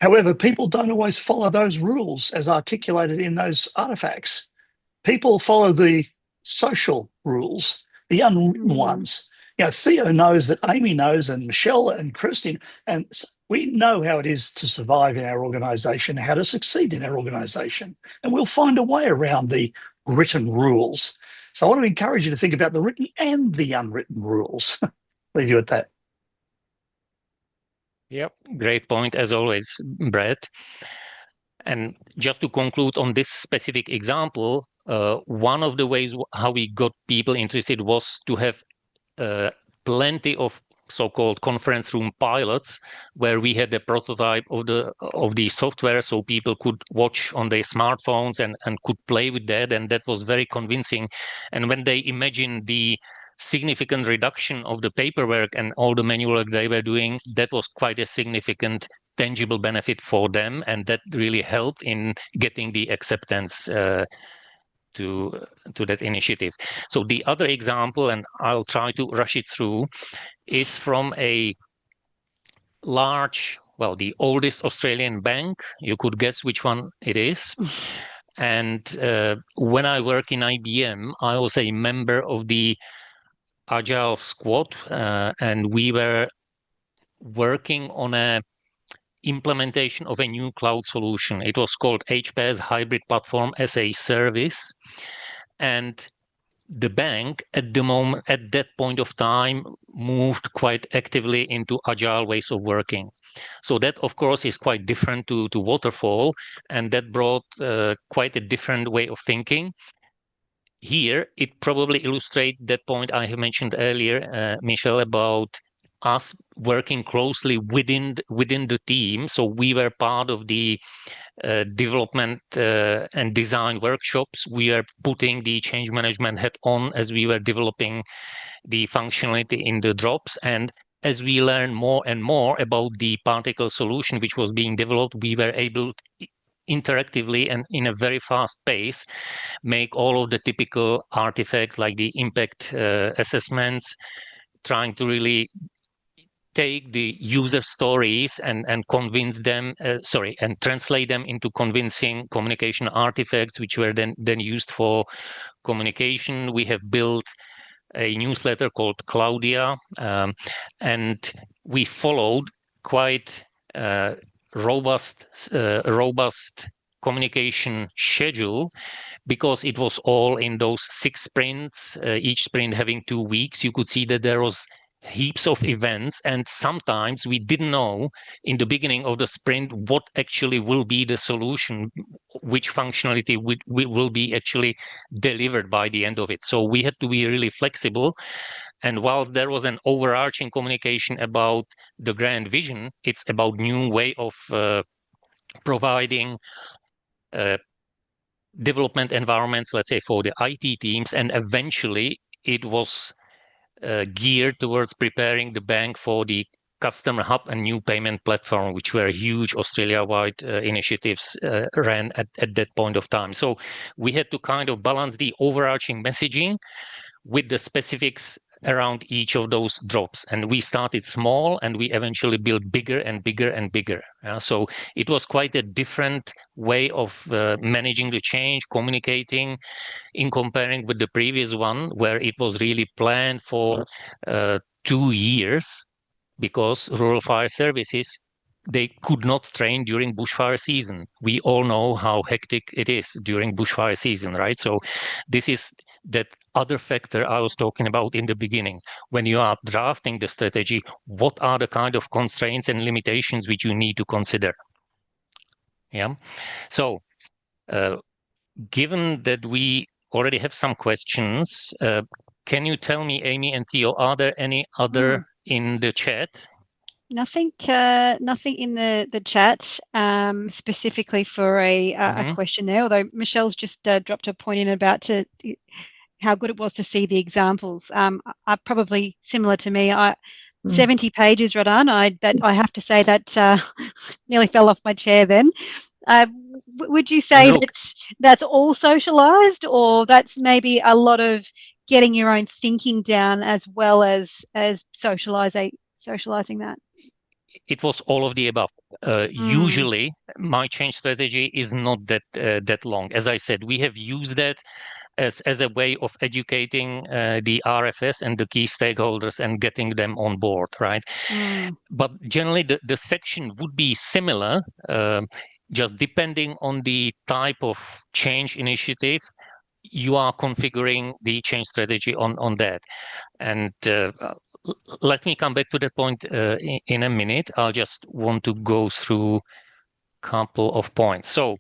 However, people don't always follow those rules as articulated in those artifacts. People follow the social rules, the unwritten ones. Theo knows that Amy knows, and Michelle and Christine, and we know how it is to survive in our organisation, how to succeed in our organisation, and we'll find a way around the written rules. So I want to encourage you to think about the written and the unwritten rules. Leave you at that. Yep, great point as always, Brett. And just to conclude on this specific example, one of the ways how we got people interested was to have plenty of so-called conference room pilots, where we had a prototype of the software, so people could watch on their smartphones and could play with that, and that was very convincing. And when they imagined the significant reduction of the paperwork and all the manual work they were doing, that was quite a significant tangible benefit for them, and that really helped in getting the acceptance to that initiative. So the other example, and I'll try to rush it through, is from a large, well, the oldest Australian bank. You could guess which one it is. And when I work in IBM, I was a member of the Agile Squad, and we were working on a implementation of a new cloud solution. It was called HPS, Hybrid Platform as a Service. And the bank at that point of time moved quite actively into agile ways of working. So that, of course, is quite different to waterfall, and that brought quite a different way of thinking. Here, it probably illustrates that point I have mentioned earlier, Michelle, about us working closely within the team. So we were part of the development and design workshops. We are putting the change management hat on as we were developing the functionality in the drops. And as we learn more and more about the particle solution which was being developed, we were able to interactively and in a very fast pace make all of the typical artifacts like the impact assessments, trying to really take the user stories and convince them, and translate them into convincing communication artifacts, which were then used for communication. We have built a newsletter called Claudia, and we followed quite robust communication schedule, because it was all in those 6 sprints, each sprint having 2 weeks. You could see that there was heaps of events, and sometimes we didn't know in the beginning of the sprint what actually will be the solution, which functionality will be actually delivered by the end of it. So we had to be really flexible. And while there was an overarching communication about the grand vision, it's about new way of providing development environments, let's say, for the IT teams. And eventually it was geared towards preparing the bank for the customer hub and new payment platform, which were huge Australia-wide initiatives ran at that point of time. So we had to kind of balance the overarching messaging with the specifics around each of those drops. And we started small and we eventually built bigger and bigger and bigger. So it was quite a different way of managing the change, communicating, in comparing with the previous one, where it was really planned for 2 years, because rural fire services, they could not train during bushfire season. We all know how hectic it is during bushfire season, right? So this is that other factor I was talking about in the beginning. When you are drafting the strategy, what are the kind of constraints and limitations which you need to consider? Yeah. So given that we already have some questions, can you tell me, Amy and Theo, are there any other in the chat? Nothing in the chat specifically for a question there, although Michelle's just dropped a point in about how good it was to see the examples. I probably similar to me. 70 pages, Radan. I have to say that nearly fell off my chair then. Would you say that's all socialized, or that's maybe a lot of getting your own thinking down as well as socializing that? It was all of the above. Usually, my change strategy is not that long. As I said, we have used that as a way of educating the RFS and the key stakeholders and getting them on board, right? But generally, the section would be similar, just depending on the type of change initiative. You are configuring the change strategy on that. And let me come back to that point in a minute. I'll just want to go through a couple of points. So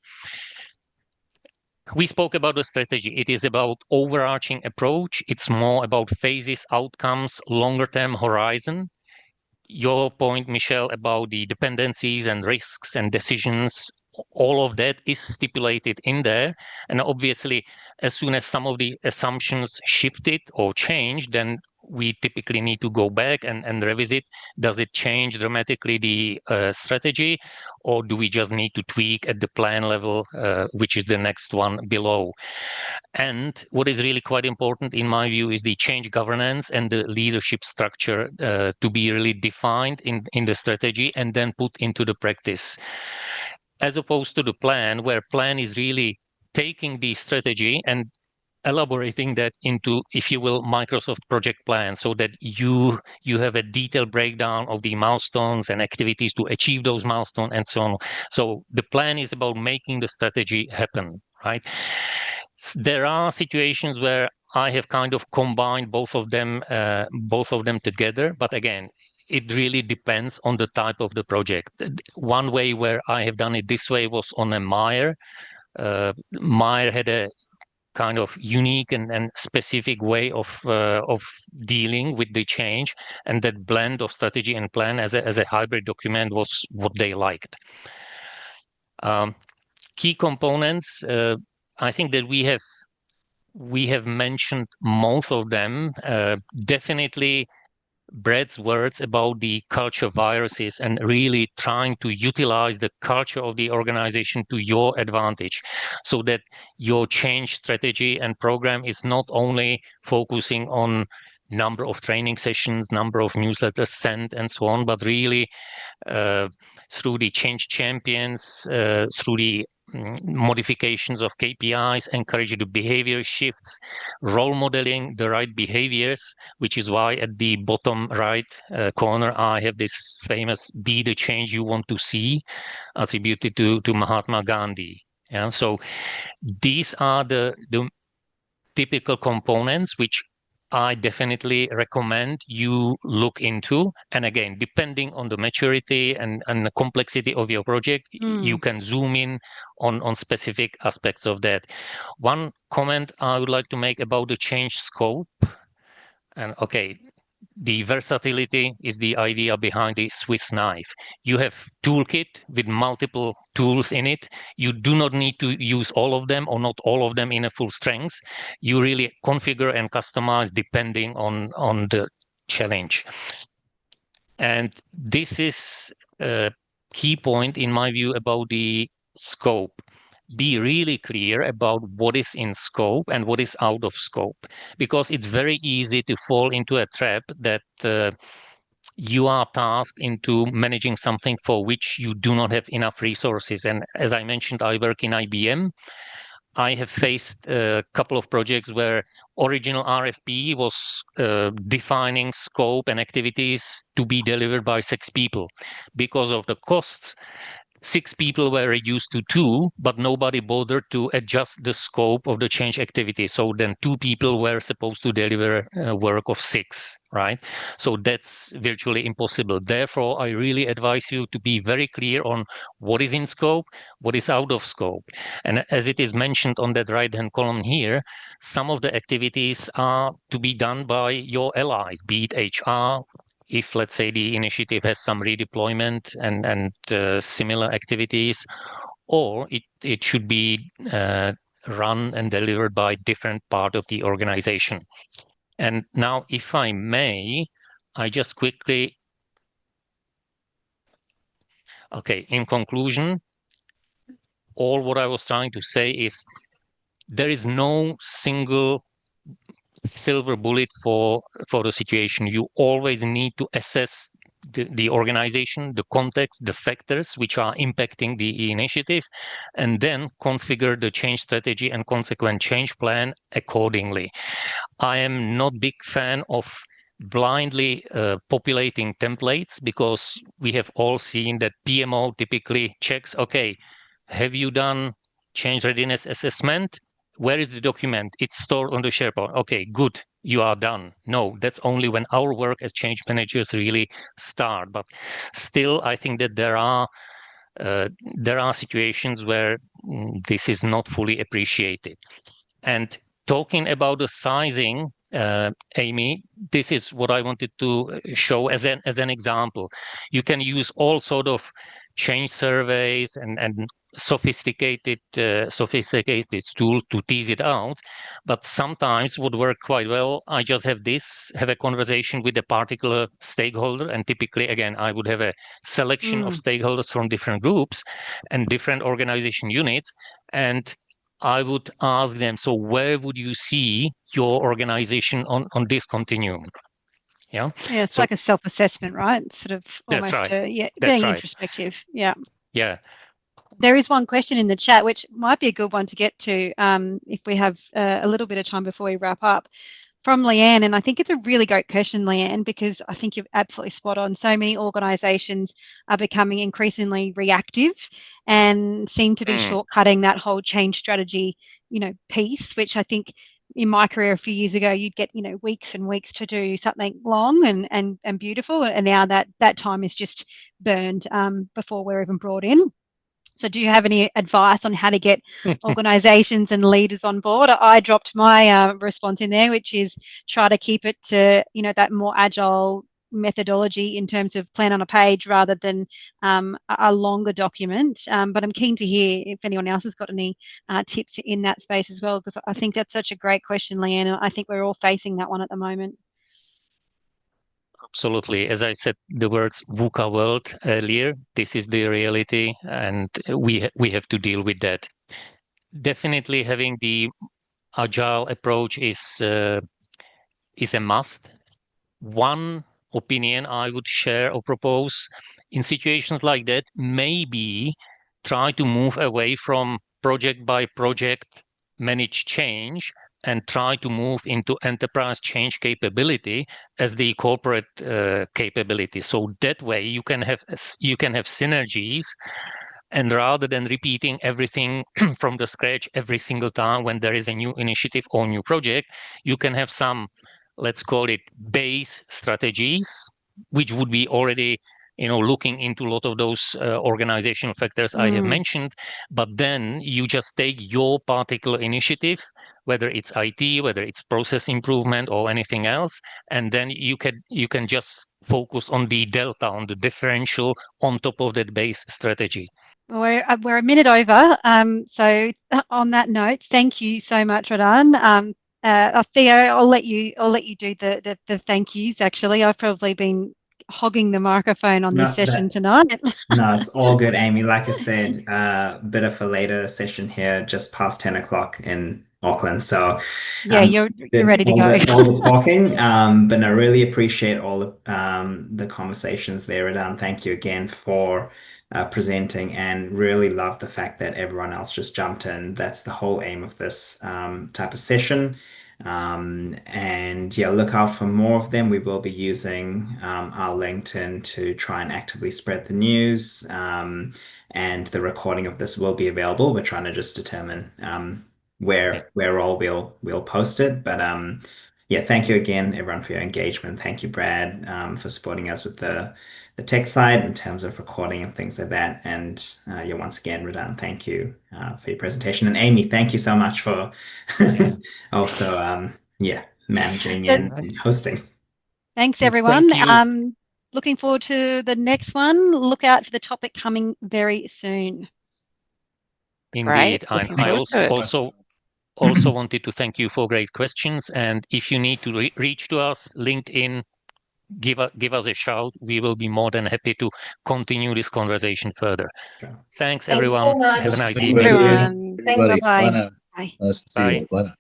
we spoke about the strategy. It is about overarching approach. It's more about phases, outcomes, longer term horizon. Your point, Michelle, about the dependencies and risks and decisions, all of that is stipulated in there. And obviously, as soon as some of the assumptions shifted or changed, then we typically need to go back and revisit. Does it change dramatically the strategy, or do we just need to tweak at the plan level, which is the next one below? And what is really quite important, in my view, is the change governance and the leadership structure to be really defined in the strategy and then put into the practice. As opposed to the plan, where plan is really taking the strategy and elaborating that into, if you will, Microsoft project plan, so that you have a detailed breakdown of the milestones and activities to achieve those milestones and so on. So the plan is about making the strategy happen, right? There are situations where I have kind of combined both of them together, but again, it really depends on the type of the project. One way where I have done it this way was on a Meyer. Meyer had a kind of unique and specific way of dealing with the change, and that blend of strategy and plan as a hybrid document was what they liked. Key components, I think that we have mentioned most of them. Definitely Brett's words about the culture viruses and really trying to utilize the culture of the organization to your advantage, so that your change strategy and program is not only focusing on number of training sessions, number of newsletters sent and so on, but really through the change champions, through the modifications of KPIs, encourage the behavior shifts, role modeling the right behaviors, which is why at the bottom right corner I have this famous "Be the change you want to see," attributed to Mahatma Gandhi. Yeah, so these are the typical components which I definitely recommend you look into. And again, depending on the maturity and the complexity of your project, you can zoom in on specific aspects of that. One comment I would like to make about the change scope. And okay, the versatility is the idea behind the Swiss knife. You have toolkit with multiple tools in it. You do not need to use all of them, or not all of them in a full strength. You really configure and customize depending on the challenge. And this is a key point, in my view, about the scope. Be really clear about what is in scope and what is out of scope, because it's very easy to fall into a trap that you are tasked into managing something for which you do not have enough resources. And as I mentioned, I work in IBM. I have faced a couple of projects where original RFP was defining scope and activities to be delivered by 6 people. Because of the costs, 6 people were reduced to 2, but nobody bothered to adjust the scope of the change activity. So then 2 people were supposed to deliver work of 6, right? So that's virtually impossible. Therefore, I really advise you to be very clear on what is in scope, what is out of scope. And as it is mentioned on that right-hand column here, some of the activities are to be done by your allies, be it HR, if, let's say, the initiative has some redeployment and similar activities, or it should be run and delivered by different part of the organization. And now, if I may, I just quickly... Okay, in conclusion, all what I was trying to say is there is no single silver bullet for the situation. You always need to assess the organization, the context, the factors which are impacting the initiative, and then configure the change strategy and consequent change plan accordingly. I am not big fan of blindly populating templates, because we have all seen that PMO typically checks, okay, have you done change readiness assessment? Where is the document? It's stored on the SharePoint. Okay, good, you are done. No, that's only when our work as change managers really start. But still, I think that there are situations where this is not fully appreciated. And talking about the sizing, Amy, this is what I wanted to show as an example. You can use all sort of change surveys and sophisticated tool to tease it out, but sometimes would work quite well. I just have a conversation with a particular stakeholder, and typically, again, I would have a selection of stakeholders from different groups and different organization units, and I would ask them, so where would you see your organization on this continuum? Yeah, it's like a self-assessment, right? It's sort of almost being introspective. Yeah. There is one question in the chat, which might be a good one to get to if we have a little bit of time before we wrap up, from Leanne. And I think it's a really great question, Leanne, because I think you're absolutely spot on. So many organisations are becoming increasingly reactive and seem to be shortcutting that whole change strategy, piece, which I think in my career a few years ago, you'd get, weeks and weeks to do something long and beautiful. And now that time is just burned before we're even brought in. So do you have any advice on how to get organisations and leaders on board? I dropped my response in there, which is try to keep it to, that more agile methodology in terms of plan on a page rather than a longer document. But I'm keen to hear if anyone else has got any tips in that space as well, because I think that's such a great question, Leanne. And I think we're all facing that one at the moment. Absolutely. As I said, the words VUCA world earlier, this is the reality, and we have to deal with that. Definitely having the agile approach is a must. One opinion I would share or propose in situations like that, maybe try to move away from project by project managed change and try to move into enterprise change capability as the corporate capability. So that way you can have synergies, and rather than repeating everything from the scratch every single time when there is a new initiative or new project, you can have some, let's call it, base strategies, which would be already looking into a lot of those organizational factors I have mentioned, but then you just take your particular initiative, whether it's IT, whether it's process improvement or anything else, and then you can just focus on the delta, on the differential on top of that base strategy. We're a minute over, so on that note, thank you so much, Radan. Theo, I'll let you do the thank yous. Actually, I've probably been hogging the microphone on No, this session that- tonight. No, it's all good, Amy. Like I said, bit of a later session here, just past 10 o'clock in Auckland. So Yeah, you're ready to go. all the talking, but I really appreciate all of the conversations there, Radan. Thank you again for presenting, and really love the fact that everyone else just jumped in. That's the whole aim of this type of session. And yeah, look out for more of them. We will be using our LinkedIn to try and actively spread the news. And the recording of this will be available. We're trying to just determine where all we'll post it. But yeah, thank you again, everyone, for your engagement. Thank you, Brad, for supporting us with the tech side in terms of recording and things like that. And yeah, once again, Radan, thank you for your presentation. And Amy, thank you so much for also managing and hosting. Thanks, everyone. Thank you. Looking forward to the next one. Look out for the topic coming very soon. Indeed. Great. And Looking I forward to it. also wanted to thank you for great questions. And if you need to reach to us, LinkedIn, give us a shout. We will be more than happy to continue this conversation further. Sure. Thanks, Thanks so everyone. much. Have a nice Thank you, evening. Everyone. Thank you. everybody. Bye-bye. Bye now. Bye. Nice to see you. Bye. Bye now.